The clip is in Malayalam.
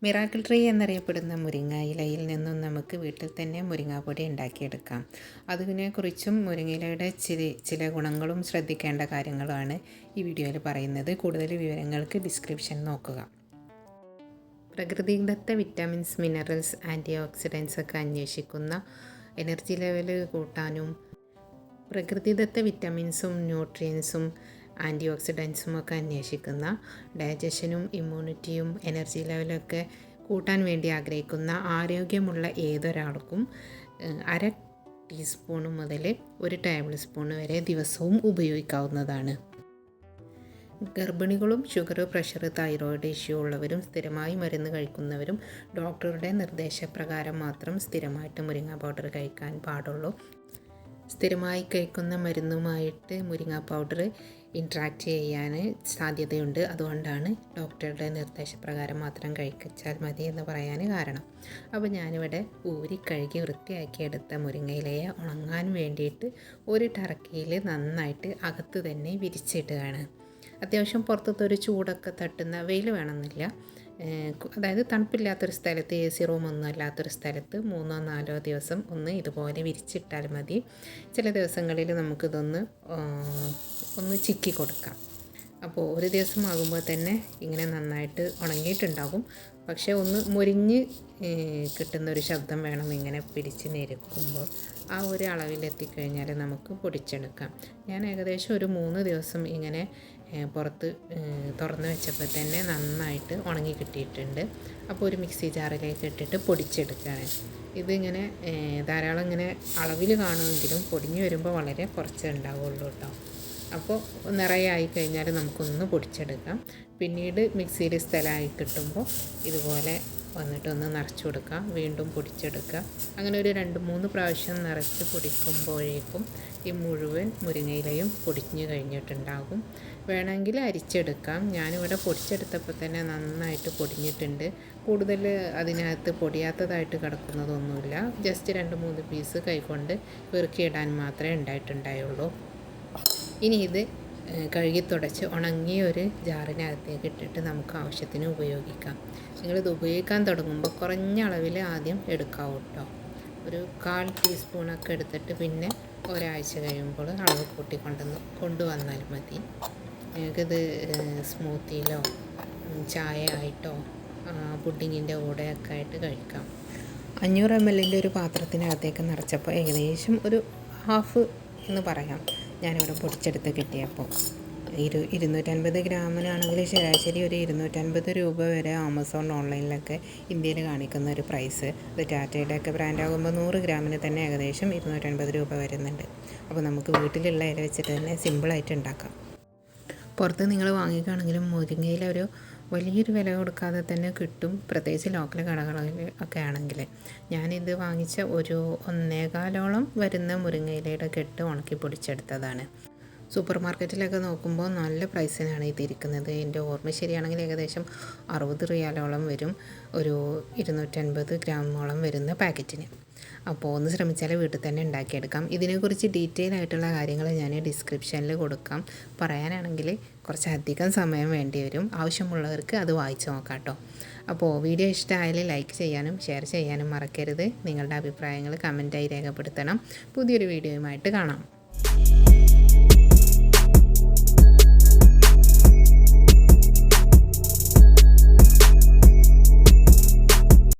മിറാക്കിൾ ട്രീ എന്നറിയപ്പെടുന്ന മുരിങ്ങ ഇലയിൽ നിന്നും നമുക്ക് വീട്ടിൽ തന്നെ മുരിങ്ങാപ്പൊടി ഉണ്ടാക്കിയെടുക്കാം. അതിനെക്കുറിച്ചും മുരിങ്ങയിലയുടെ ചില ഗുണങ്ങളും ശ്രദ്ധിക്കേണ്ട കാര്യങ്ങളുമാണ് ഈ വീഡിയോയിൽ പറയുന്നത്. കൂടുതൽ വിവരങ്ങൾക്ക് ഡിസ്ക്രിപ്ഷൻ നോക്കുക. പ്രകൃതിദത്ത വിറ്റാമിൻസ്, മിനറൽസ്, ആൻറ്റി ഓക്സിഡൻസ് ഒക്കെ അന്വേഷിക്കുന്ന, എനർജി ലെവൽ കൂട്ടാനും പ്രകൃതിദത്ത വിറ്റാമിൻസും ന്യൂട്രിയൻസും ആൻറ്റി ഓക്സിഡൻസും ഒക്കെ അന്വേഷിക്കുന്ന, ഡൈജഷനും ഇമ്മ്യൂണിറ്റിയും എനർജി ലെവലൊക്കെ കൂട്ടാൻ വേണ്ടി ആഗ്രഹിക്കുന്ന ആരോഗ്യമുള്ള ഏതൊരാൾക്കും അര ടീസ്പൂൺ മുതൽ 1 ടേബിൾ സ്പൂൺ വരെ ദിവസവും ഉപയോഗിക്കാവുന്നതാണ്. ഗർഭിണികളും ഷുഗർ, പ്രഷർ, തൈറോയിഡ് ഇഷ്യൂ ഉള്ളവരും സ്ഥിരമായി മരുന്ന് കഴിക്കുന്നവരും ഡോക്ടറുടെ നിർദ്ദേശപ്രകാരം മാത്രം സ്ഥിരമായിട്ട് മുരിങ്ങ പൗഡർ കഴിക്കാൻ പാടുള്ളൂ. സ്ഥിരമായി കഴിക്കുന്ന മരുന്നുമായിട്ട് മുരിങ്ങ പൗഡർ ഇൻട്രാക്ട് ചെയ്യാൻ സാധ്യതയുണ്ട്. അതുകൊണ്ടാണ് ഡോക്ടറുടെ നിർദ്ദേശപ്രകാരം മാത്രം കഴിച്ചാൽ മതി എന്ന് പറയാൻ കാരണം. അപ്പോൾ ഞാനിവിടെ കഴുകി വൃത്തിയാക്കി എടുത്ത മുരിങ്ങയിലയെ ഉണങ്ങാൻ വേണ്ടിയിട്ട് ഒരു ടർക്കിയിൽ നന്നായിട്ട് അകത്ത് തന്നെ വിരിച്ചിടുകയാണ്. അത്യാവശ്യം പുറത്തത്തെ ഒരു ചൂടൊക്കെ തട്ടുന്ന വെയിൽ വേണമെന്നില്ല, അതായത് തണുപ്പില്ലാത്തൊരു സ്ഥലത്ത്, AC റൂമൊന്നും അല്ലാത്തൊരു സ്ഥലത്ത് 3-4 ദിവസം ഒന്ന് ഇതുപോലെ വിരിച്ചിട്ടാൽ മതി. ചില ദിവസങ്ങളിൽ നമുക്കിതൊന്ന് ചിക്കി കൊടുക്കാം. അപ്പോൾ ഒരു ദിവസം ആകുമ്പോൾ തന്നെ ഇങ്ങനെ നന്നായിട്ട് ഉണങ്ങിയിട്ടുണ്ടാകും. പക്ഷേ ഒന്ന് മുരിഞ്ഞ് കിട്ടുന്നൊരു ശബ്ദം വേണം ഇങ്ങനെ പിടിച്ച് ഞെരുക്കുമ്പോൾ. ആ ഒരു അളവിലെത്തിക്കഴിഞ്ഞാൽ നമുക്ക് പൊടിച്ചെടുക്കാം. ഞാൻ ഏകദേശം ഒരു 3 ദിവസം ഇങ്ങനെ പുറത്ത് തുറന്ന് വെച്ചപ്പോൾ തന്നെ നന്നായിട്ട് ഉണങ്ങി കിട്ടിയിട്ടുണ്ട്. അപ്പോൾ ഒരു മിക്സി ജാറിലേക്ക് ഇട്ടിട്ട് പൊടിച്ചെടുക്കുകയാണ്. ഇതിങ്ങനെ ധാരാളം ഇങ്ങനെ അളവിൽ കാണുമെങ്കിലും പൊടിഞ്ഞ് വരുമ്പോൾ വളരെ കുറച്ച് ഉണ്ടാവുള്ളൂ കേട്ടോ. അപ്പോൾ നിറയായി കഴിഞ്ഞാൽ നമുക്കൊന്ന് പൊടിച്ചെടുക്കാം. പിന്നീട് മിക്സിയിൽ സ്ഥലമായി കിട്ടുമ്പോൾ ഇതുപോലെ വന്നിട്ടൊന്ന് നിറച്ച് കൊടുക്കാം, വീണ്ടും പൊടിച്ചെടുക്കുക. അങ്ങനെ ഒരു 2-3 പ്രാവശ്യം നിറച്ച് പൊടിക്കുമ്പോഴേക്കും ഈ മുഴുവൻ മുരിങ്ങയിലയും പൊടിഞ്ഞ് കഴിഞ്ഞിട്ടുണ്ടാകും. വേണമെങ്കിൽ അരിച്ചെടുക്കാം. ഞാനിവിടെ പൊടിച്ചെടുത്തപ്പോൾ തന്നെ നന്നായിട്ട് പൊടിഞ്ഞിട്ടുണ്ട്. കൂടുതൽ അതിനകത്ത് പൊടിയാത്തതായിട്ട് കിടക്കുന്നതൊന്നുമില്ല. ജസ്റ്റ് 2-3 പീസ് കൈകൊണ്ട് പെറുക്കിയിടാൻ മാത്രമേ ഉണ്ടായിട്ടുണ്ടായുള്ളൂ. ഇനി ഇത് കഴുകി തുടച്ച് ഉണങ്ങിയ ഒരു ജാറിനകത്തേക്ക് ഇട്ടിട്ട് നമുക്ക് ആവശ്യത്തിന് ഉപയോഗിക്കാം. നിങ്ങളിത് ഉപയോഗിക്കാൻ തുടങ്ങുമ്പോൾ കുറഞ്ഞ അളവിൽ ആദ്യം എടുക്കാവൂ കേട്ടോ. ഒരു 1/4 ടീസ്പൂണൊക്കെ എടുത്തിട്ട് പിന്നെ ഒരാഴ്ച കഴിയുമ്പോൾ അളവ് കൂട്ടി കൊണ്ടുവന്നാൽ മതി. നിങ്ങൾക്കിത് സ്മൂത്തിയിലോ ചായ ആയിട്ടോ പുഡിങ്ങിൻ്റെ കൂടെയൊക്കെ ആയിട്ട് കഴിക്കാം. 500 ml ഒരു പാത്രത്തിനകത്തേക്ക് നിറച്ചപ്പോൾ ഏകദേശം ഒരു ഹാഫ് എന്ന് പറയാം ഞാനിവിടെ പൊടിച്ചെടുത്ത് കിട്ടിയപ്പോൾ. 250 ഗ്രാമിനാണെങ്കിൽ ശരാശരി ഒരു 250 രൂപ വരെ ആമസോൺ ഓൺലൈനിലൊക്കെ ഇന്ത്യയിൽ കാണിക്കുന്ന ഒരു പ്രൈസ്. അത് ടാറ്റയുടെയൊക്കെ ബ്രാൻഡാകുമ്പോൾ 100 ഗ്രാമിന് തന്നെ ഏകദേശം 250 രൂപ വരുന്നുണ്ട്. അപ്പോൾ നമുക്ക് വീട്ടിലുള്ള ഇല വെച്ചിട്ട് തന്നെ സിമ്പിളായിട്ട് ഉണ്ടാക്കാം. പുറത്ത് നിങ്ങൾ വാങ്ങിക്കുകയാണെങ്കിലും മുരിങ്ങയില ഒരു വലിയൊരു വില കൊടുക്കാതെ തന്നെ കിട്ടും, പ്രത്യേകിച്ച് ലോക്കൽ കടകളിൽ ഒക്കെ ആണെങ്കിൽ. ഞാനിത് വാങ്ങിച്ച ഒരു 1.25 വരുന്ന മുരിങ്ങയിലയുടെ കെട്ട് ഉണക്കി പൊടിച്ചെടുത്തതാണ്. സൂപ്പർ മാർക്കറ്റിലൊക്കെ നോക്കുമ്പോൾ നല്ല പ്രൈസിനാണ് ഇതിരിക്കുന്നത്. എൻ്റെ ഓർമ്മ ശരിയാണെങ്കിൽ ഏകദേശം 60 റിയാലോളം വരും ഒരു 250 ഗ്രാമോളം വരുന്ന പാക്കറ്റിന്. അപ്പോൾ ഒന്ന് ശ്രമിച്ചാൽ വീട്ടിൽ തന്നെ ഉണ്ടാക്കിയെടുക്കാം. ഇതിനെക്കുറിച്ച് ഡീറ്റെയിൽ ആയിട്ടുള്ള കാര്യങ്ങൾ ഞാൻ ഡിസ്ക്രിപ്ഷനിൽ കൊടുക്കാം. പറയാനാണെങ്കിൽ കുറച്ചധികം സമയം വേണ്ടി വരും. ആവശ്യമുള്ളവർക്ക് അത് വായിച്ച് നോക്കാം കേട്ടോ. അപ്പോൾ വീഡിയോ ഇഷ്ടമായാൽ ലൈക്ക് ചെയ്യാനും ഷെയർ ചെയ്യാനും മറക്കരുത്. നിങ്ങളുടെ അഭിപ്രായങ്ങൾ കമൻറ്റായി രേഖപ്പെടുത്തണം. പുതിയൊരു വീഡിയോയുമായിട്ട് കാണാം.